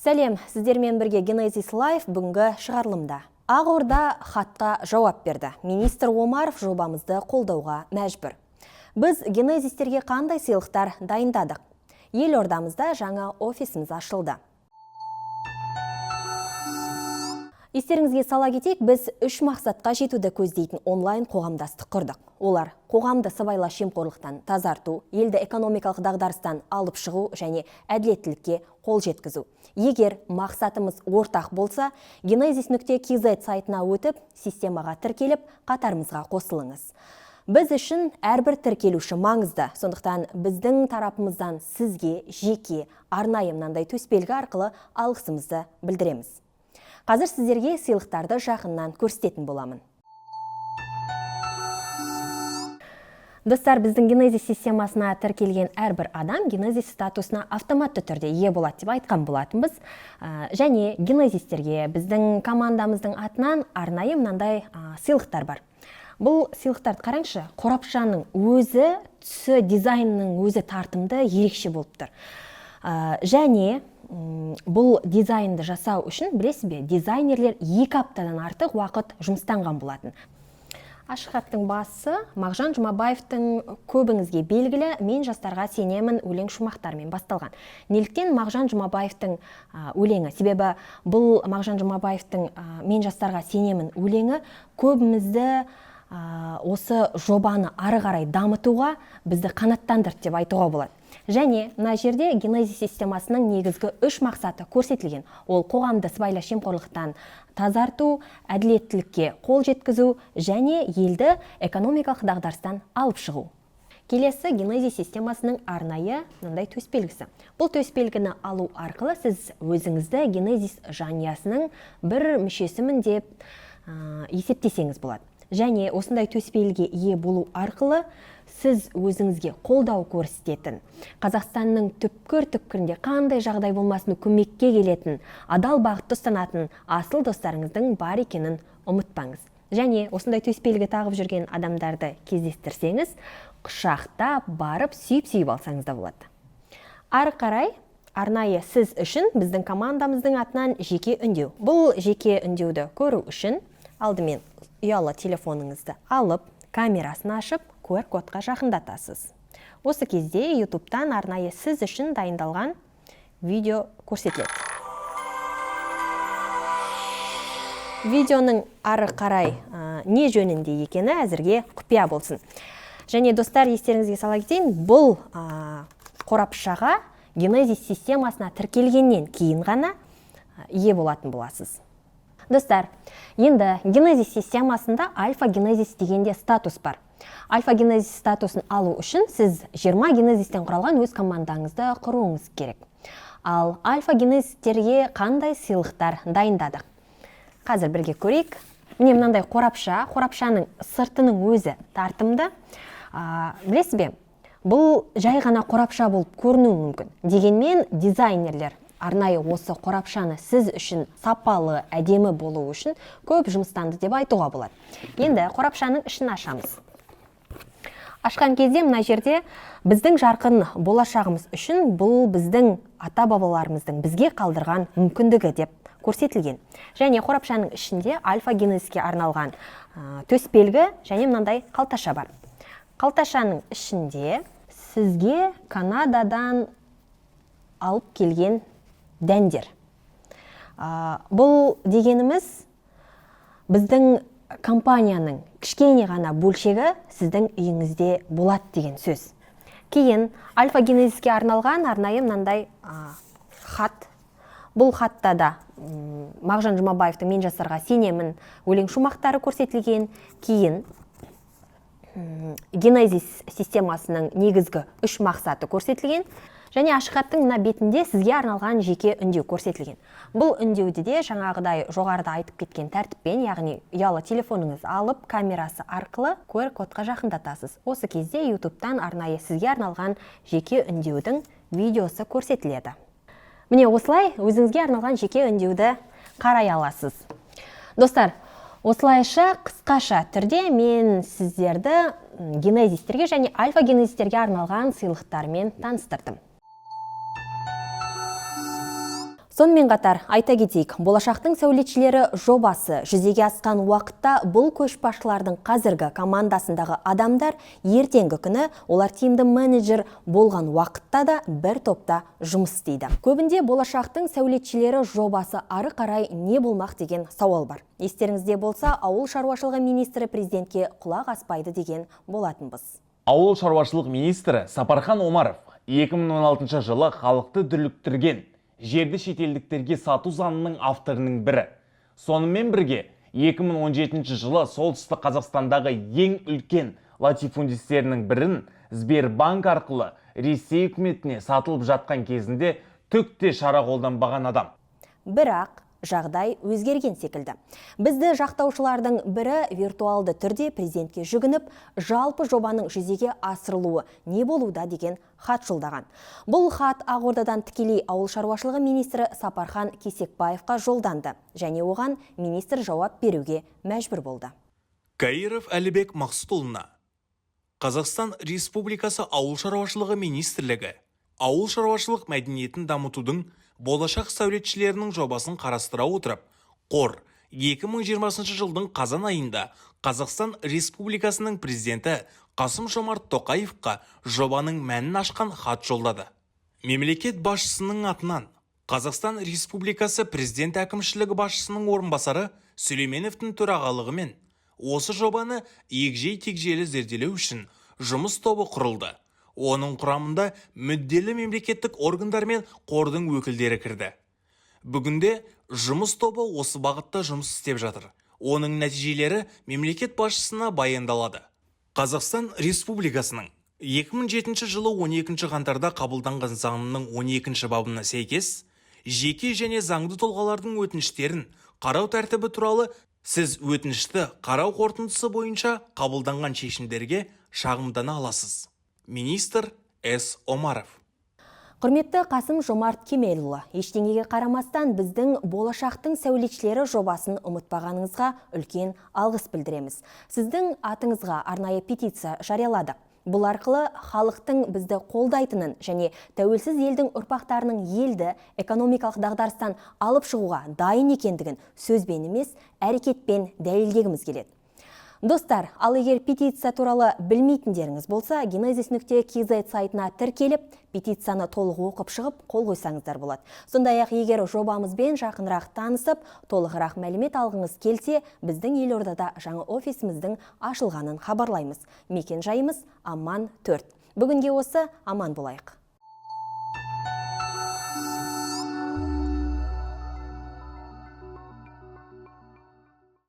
Сәлем, сіздермен бірге Genesis Live бүгінгі шығарылымда. Ақорда хатқа жауап берді. Министр Омаров жобамызды қолдауға мәжбүр. Біз Genesisтерге қандай сыйлықтар дайындадық? Елордамызда жаңа офисіміз ашылды. Естеріңізге сала кетейік, біз 3 мақсатқа жетуді көздейтін онлайн қоғамдастық құрдық. Олар қоғамды сыбайлас жемқорлықтан тазарту, елді экономикалық дағдарыстан алып шығу және әділеттілікке қол жеткізу. Егер мақсатымыз ортақ болса, genesis.kz сайтына өтіп, системаға тіркеліп, қатарымызға қосылыңыз. Біз үшін әрбір тіркелуші маңызды, сондықтан біздің тарапымыздан сізге жеке арнайы мынандай төсбелгі арқылы алғысымызды білдіреміз. Қазір сіздерге сыйлықтарды жақыннан көрсететін боламын. Достар, біздің Genesis системасына тіркелген әрбір адам Genesis статусына автоматты түрде ие болады деп айтқан болатынбыз. Және Genesisтерге біздің командамыздың атынан арнайы мынандай сыйлықтар бар. Бұл сыйлықтарды қараңызшы, қорапшаның өзі, түсі, дизайнның өзі тартымды, ерекше болып тұр. Және бұл дизайнды жасау үшін, білесіз бе, дизайнерлер 2 аптадан артық уақыт жұмыстанған болатын. Ашық хаттың басы Мағжан Жұмабаевтың көбіңізге белгілі "Мен жастарға сенемін" өлең шумақтарымен басталған. Неліктен Мағжан Жұмабаевтың өлеңі? Себебі бұл Мағжан Жұмабаевтың "Мен жастарға сенемін" өлеңі көбімізді осы жобаны ары қарай дамытуға бізді қанаттандырды деп айтуға болады. Және мына жерде Genesis системасының негізгі 3 мақсаты көрсетілген. Ол қоғамды сыбайлас жемқорлықтан тазарту, әділеттілікке қол жеткізу және елді экономикалық дағдарыстан алып шығу. Келесі Genesis системасының арнайы мынандай төсбелгісі. Бұл төсбелгіні алу арқылы сіз өзіңізді Genesis жанұясының бір мүшесімін деп есептесеңіз болады. Және осындай төсбелгіге ие болу арқылы сіз өзіңізге қолдау көрсететін, Қазақстанның түпкір-түпкірінде қандай жағдай болмасын көмекке келетін, адал бағытты ұстанатын асыл достарыңыздың бар екенін ұмытпаңыз. Және осындай төсбелгі тағып жүрген адамдарды кездестірсеңіз, құшақтап барып сүйіп алсаңыз да болады. Ары қарай арнайы сіз үшін біздің командамыздың атынан жеке үндеу. Бұл жеке үндеуді көру үшін алдымен ұялы телефоныңызды алып, камерасын ашып, QR-кодқа жақындатасыз. Осы кезде YouTube-тан арнайы сіз үшін дайындалған видео көрсетіледі. Видеоның ары қарай не жөнінде екені әзірге құпия болсын. Және достар, естеріңізге сала кетейін, бұл қорапшаға Genesis системасына тіркелгеннен кейін ғана ие болатын боласыз. Достар, енді Genesis системасында Альфа Genesis дегенде статус бар. Альфа Genesis статусын алу үшін сіз 20 Genesis'тен құралған өз командаңызды құруыңыз керек. Ал Альфа Genesis'терге қандай сыйлықтар дайындадық? Қазір бірге көрейік. Міне мынандай қорапшаның сыртының өзі тартымды. Білесіз бе, бұл жай ғана қорапша болып көрінуі мүмкін. Дегенмен дизайнерлер арнайы осы қорапшаны сіз үшін сапалы, әдемі болу үшін көп жұмыстанды деп айтуға болады. Енді қорапшаның ішін ашамыз. Ашқан кезде мына жерде біздің жарқын болашағымыз үшін бұл біздің ата-бабаларымыздың бізге қалдырған мүмкіндігі деп көрсетілген. Және қорапшаның ішінде Альфа Genesis'ке арналған төсбелгі және мынандай қалташа бар. Қалташаның ішінде сізге Канададан алып келген дәндер. Бұл дегеніміз біздің компанияның кішкене ғана бөлшегі сіздің үйіңізде болады деген сөз. Кейін Альфа Genesis'ке арналған арнайы мынандай хат. Бұл хатта да Мағжан Жұмабаевтың "Мен жастарға сенемін" өлең шумақтары көрсетілген. Кейін Genesis системасының негізгі 3 мақсаты көрсетілген. Және ашық хаттың мына бетінде сізге арналған жеке үндеу көрсетілген. Бұл үндеуді де жаңағыдай жоғарыда айтып кеткен тәртіппен, яғни ұялы телефоныңыз алып, камерасы арқылы QR-кодқа жақындатасыз. Осы кезде YouTube-тан арнайы сізге арналған жеке үндеудің видеосы көрсетіледі. Міне осылай өзіңізге арналған жеке үндеуді қарай аласыз. Достар, осылайша қысқаша түрде мен сіздерді Genesis'терге және Альфа Genesis'терге арналған сыйлықтармен таныстырдым. Сонымен қатар айта кетейік, болашақтың сәулетшілері жобасы жүзеге асқан уақытта бұл көшбасшылардың қазіргі командасындағы адамдар ертеңгі күні олар тимді менеджер болған уақытта да бір топта жұмыс істейді. Көбінде болашақтың сәулетшілері жобасы ары қарай не болмақ деген сауал бар. Естеріңізде болса, ауыл шаруашылығы министрі президентке құлақ аспайды деген болатынбыз. Ауыл шаруашылық министрі Сапархан Омаров 2016 жылы халықты дүрліктірген жерді шетелдіктерге сату заңының авторының бірі. Сонымен бірге 2017 жылы солтүстік Қазақстандағы ең үлкен латифундистерінің бірін Сбербанк арқылы Ресей үкіметіне сатылып жатқан кезінде түк те шара қолданбаған адам. Бірақ жағдай өзгерген секілді. Бізді жақтаушылардың бірі виртуалды түрде президентке жүгініп, жалпы жобаның жүзеге асырылуы не болуда деген хат жолдаған. Бұл хат Ақордадан тікелей ауыл шаруашылығы министрі Сапархан Кесекбаевқа жолданды, және оған министр жауап беруге мәжбүр болды. Каиров Әлібек Мақсұтұлына. Қазақстан Республикасы ауыл шаруашылығы министрлігі ауыл шаруашылық мәдениетін дамытудың болашақ сәулетшілерінің жобасын қарастыра отырып, қор 2020 жылдың қазан айында Қазақстан Республикасының президенті Қасым-Жомарт Тоқаевқа жобаның мәнін ашқан хат жолдады. Мемлекет басшысының атынан Қазақстан Республикасы президент әкімшілігі басшысының орынбасары Сүлейменовтің төрағалығымен осы жобаны егжей-тегжейлі зерделеу үшін жұмыс тобы құрылды. Оның құрамында мүдделі мемлекеттік органдар мен қордың өкілдері кірді. Бүгінде жұмыс тобы осы бағытта жұмыс істеп жатыр. Оның нәтижелері мемлекет басшысына баяндалады. Қазақстан Республикасының 2007 жылы 12 қаңтарда қабылданған заңының 12 бабына сәйкес, жеке және заңды тұлғалардың өтініштерін қарау тәртібі туралы сіз өтінішті қарау қорытындысы бойынша қабылданған шешімдерге шағымдана аласыз. Министр С. Омаров. Құрметті Қасым-Жомарт Кемелұлы, ештеңеге қарамастан біздің болашақтың сәулетшілері жобасын ұмытпағаныңызға үлкен алғыс білдіреміз. Сіздің атыңызға арнайы петиция жарияладық. Бұл арқылы халықтың бізді қолдайтынын және тәуелсіз елдің ұрпақтарының елді экономикалық дағдарыстан алып шығуға дайын екендігін сөзбен емес, әрекетпен дәлелдегіміз келеді. Достар, ал егер петиция туралы білмейтіндеріңіз болса, genesis.kz сайтына тіркеліп, петицияны толық оқып шығып, қол қойсаңыздар болады. Сондай-ақ егер жобамызбен жақынырақ танысып, толығырақ мәлімет алғыңыз келсе, біздің елордада жаңа офисіміздің ашылғанын хабарлаймыз. Мекен жайымыз Аман 4. Бүгінге осы, аман болайық.